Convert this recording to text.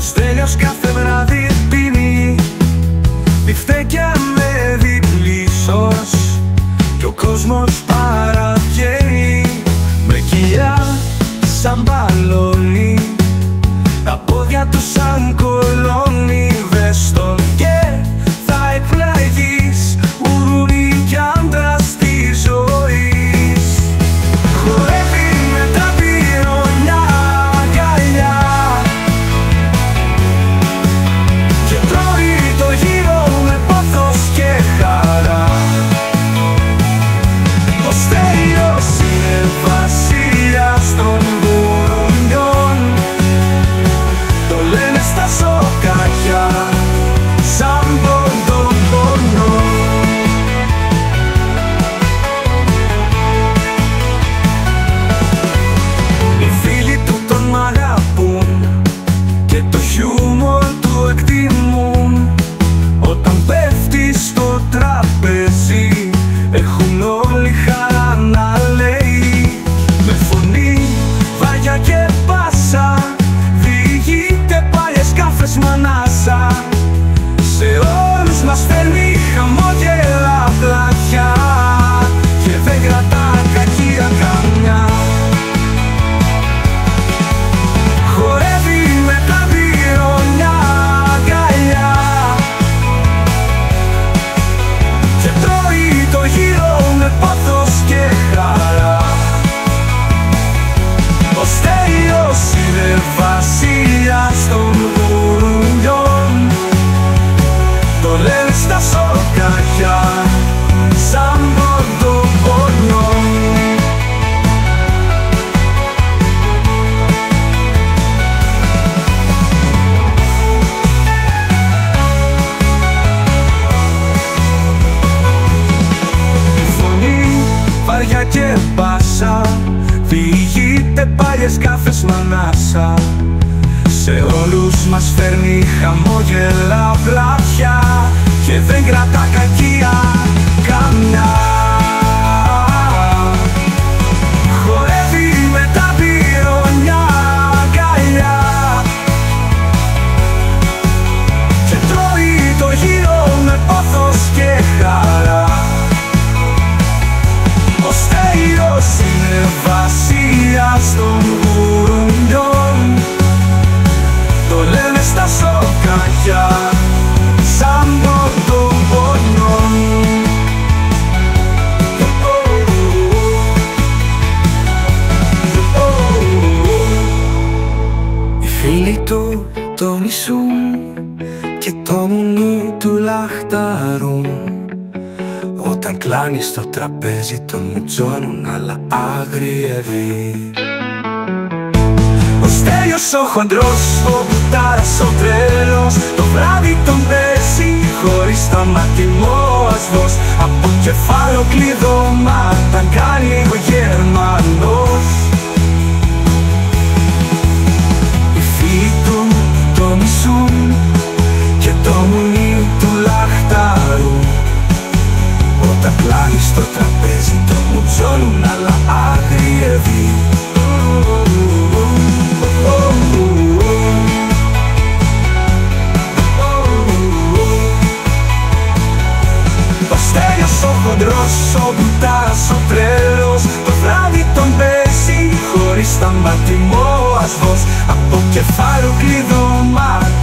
Ο Στέλιος κάθε βράδυ πίνει μπιφτέκια με διπλή σως κι ο κόσμος παραβγαίνει με κοιλιά σαν μπαλόνι, τα πόδια του σαν κολόνι. Δες τον και θα εκπλαγείς, γουρούνι κι άντρας της ζωής. Χορεύει με τα πυρονιά αγκαλιά και τρώει το γύρο με πάθος και χαρά. Ο Στέλιος είναι βασιλιάς των γουρουνιών, το λένε στα σοκάκια σαν ποντοπονό. Οι φίλοι του τον μ' αγαπούν και το χιούμορ του εκτιμούν. Όταν πέφτει στο τραπέζι έχουν όλοι χαρά να λέει. Με φωνή βαριά και πάσα διηγείται παλιές κάφες μ' ανάσα. Σε όλους μας φέρνει χαμόγελα πλατιά και δεν κρατά κακία καμιά. Χορεύει με τα πυρονιά αγκαλιά και τρώει το γύρο με πάθος και χαρά. Ο Στέλιος είναι βασιλιάς των γουρουνιών, το λένε στα σοκάκια σαν ποντοπονό. Φωνή βαριά και πάσα διηγείται παλιές κάφες μ' ανάσα. Σε όλους μας φέρνει χαμόγελα πλατιά και δεν κρατά κακία καμιά. Χορεύει με τα πυρονιά αγκαλιά και τρώει το γύρο με πάθος και χαρά. Ο Στέλιος είναι βασιλιάς των γουρουνιών, το λένε στα σοκάκια σαν ποντοπονό. Οι φίλοι του το μισούν και το μουνί του λαχταρούν. Όταν κλάνει στο τραπέζι τον μουτζώνουν αλλά αγριεύει. Ο Στέλιος ο χοντρός, ο πουτάρας ο τρέλος, το βράδυ τον παίζει χωρίς σταματημό ασβός. Από κεφάλαιο κλειδώματα κάνει ο Γερμανός. Οι φίλοι του το μισούν και το μουνί του λαχταρούν. Όταν κλάνει στο τραπέζι τον μουτζώνουν αλλά αγριεύει. Ο Στέλιος ο χοντρός, ο πουτάρας ο τρέλος, το βράδυ τον παίζει χωρίς σταματημό ασβός. Από κεφάλαιο κλειδώματα